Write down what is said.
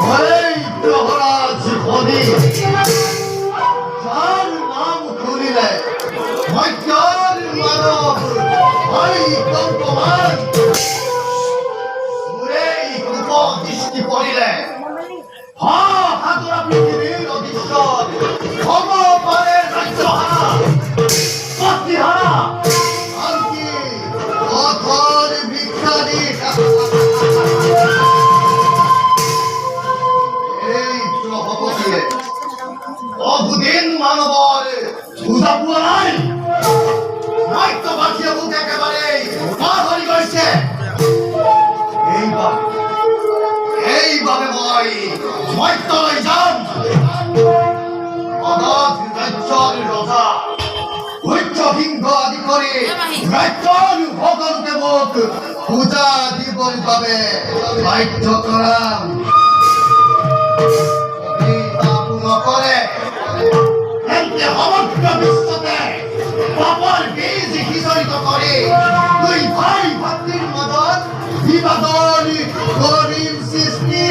এই প্রহরাজ বলি যার নাম করিলে মৈত্যার মানব হরি কল্পমান সুরেই উপদৃষ্টি করিলে হাতুরা পৃথিবীর অধীশ্বর ভগবানের রাজ্যহারা পত্নীহারা আর কি অথর ভিক্ষারী এই প্রভবতীয়ে অবুদিন মানবর বুঝা পুয়া নাই নাইতো বাকিয়া বুক একেবারে পাহাড়ি গেছে এইভাবে বই মৈত্রই যান অনাথ রাজ্যের রজা উচ্চ সিংহ আদি করে রাজ্যের ভগন দেবক পূজা দিবন পাবে বাধ্য করাম করে এতে সমগ্র বিশ্বতে পাপর বীজ হিজড়িত করে দুই ভাই ভাতৃর মদত বিবাদন গরিব সৃষ্টি